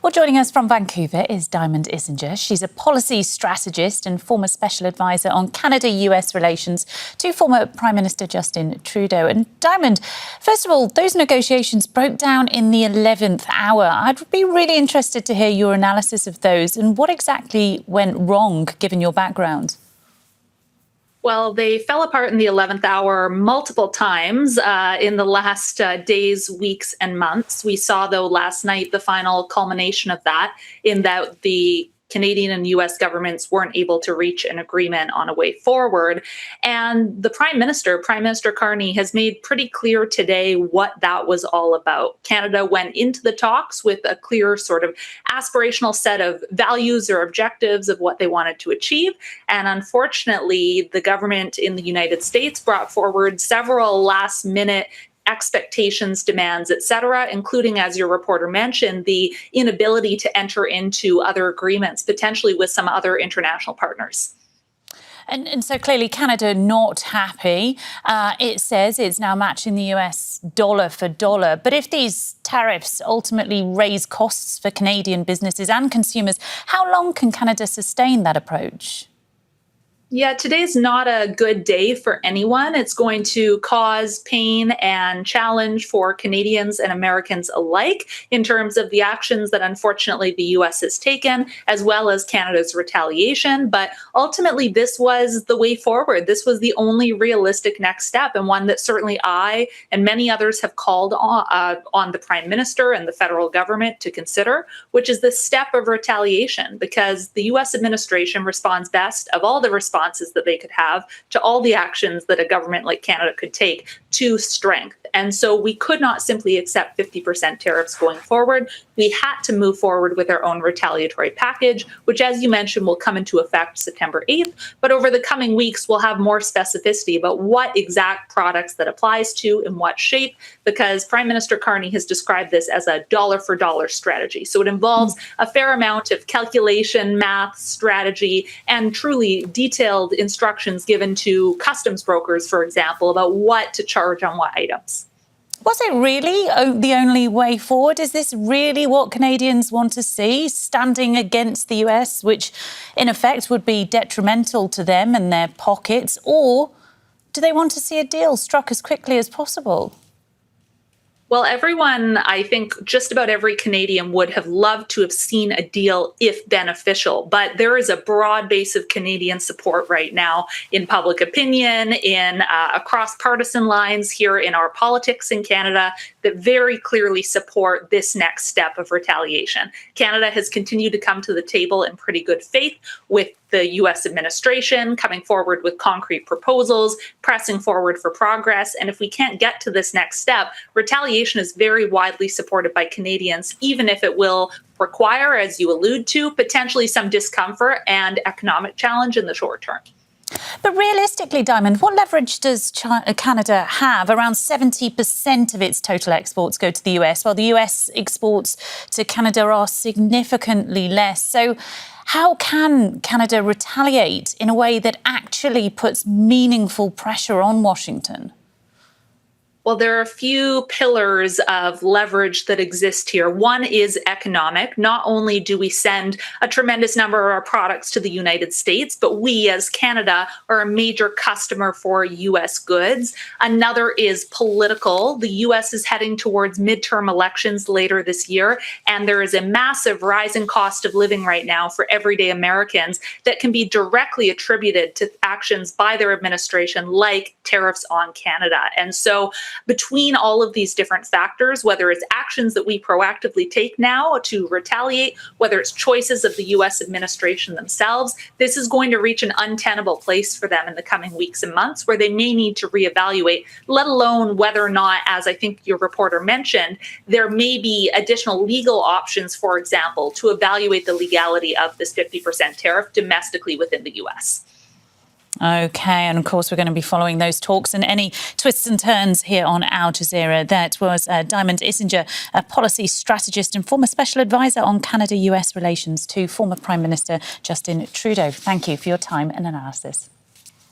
Well, joining us from Vancouver is Diamond Isinger. She's a policy strategist and former special advisor on Canada-US relations to former Prime Minister Justin Trudeau. And Diamond, first of all, those negotiations broke down in the 11th hour. I'd be really interested to hear your analysis of those and what exactly went wrong, given your background. Well, they fell apart in the 11th hour multiple times in the last days, weeks, and months. We saw, though, last night the final culmination of that, in that the Canadian and US governments weren't able to reach an agreement on a way forward. And the Prime Minister Carney, has made pretty clear today what that was all about. Canada went into the talks with a clear sort of aspirational set of values or objectives of what they wanted to achieve. And unfortunately, the government in the United States brought forward several last-minute expectations, demands, etc., including, as your reporter mentioned, the inability to enter into other agreements, potentially with some other international partners. And so clearly Canada not happy. It says it's now matching the US dollar for dollar. But if these tariffs ultimately raise costs for Canadian businesses and consumers, how long can Canada sustain that approach? Yeah, today's not a good day for anyone. It's going to cause pain and challenge for Canadians and Americans alike in terms of the actions that unfortunately the US has taken, as well as Canada's retaliation. But ultimately, this was the way forward. This was the only realistic next step, and one that certainly I and many others have called on the Prime Minister and the federal government to consider, which is the step of retaliation, because the US administration responds best of all the responses that they could have to all the actions that a government like Canada could take to strength. And so we could not simply accept 50% tariffs going forward. We had to move forward with our own retaliatory package, which, as you mentioned, will come into effect September 8th. But over the coming weeks, we'll have more specificity about what exact products that applies to, in what shape, because Prime Minister Carney has described this as a dollar-for-dollar strategy. So it involves a fair amount of calculation, math, strategy, and truly detailed instructions given to customs brokers, for example, about what to charge on what items. Was it really the only way forward? Is this really what Canadians want to see, standing against the US, which in effect would be detrimental to them and their pockets? Or do they want to see a deal struck as quickly as possible? Well, everyone, I think just about every Canadian would have loved to have seen a deal if beneficial. But there is a broad base of Canadian support right now in public opinion, in across partisan lines here in our politics in Canada, that very clearly support this next step of retaliation. Canada has continued to come to the table in pretty good faith with the US administration, coming forward with concrete proposals, pressing forward for progress. And if we can't get to this next step, retaliation is very widely supported by Canadians, even if it will require, as you allude to, potentially some discomfort and economic challenge in the short term. But realistically, Diamond, what leverage does Canada have? Around 70% of its total exports go to the US, while the US exports to Canada are significantly less. So how can Canada retaliate in a way that actually puts meaningful pressure on Washington? Well, there are a few pillars of leverage that exist here. One is economic. Not only do we send a tremendous number of our products to the United States, but we as Canada are a major customer for US goods. Another is political. The US is heading towards midterm elections later this year, and there is a massive rising cost of living right now for everyday Americans that can be directly attributed to actions by their administration like tariffs on Canada. And so between all of these different factors, whether it's actions that we proactively take now to retaliate, whether it's choices of the US administration themselves, this is going to reach an untenable place for them in the coming weeks and months where they may need to reevaluate, let alone whether or not, as I think your reporter mentioned, there may be additional legal options, for example, to evaluate the legality of this 50% tariff domestically within the US. OK, and of course we're going to be following those talks and any twists and turns here on Al Jazeera. That was Diamond Isinger, a policy strategist and former special advisor on Canada-US relations to former Prime Minister Justin Trudeau. Thank you for your time and analysis.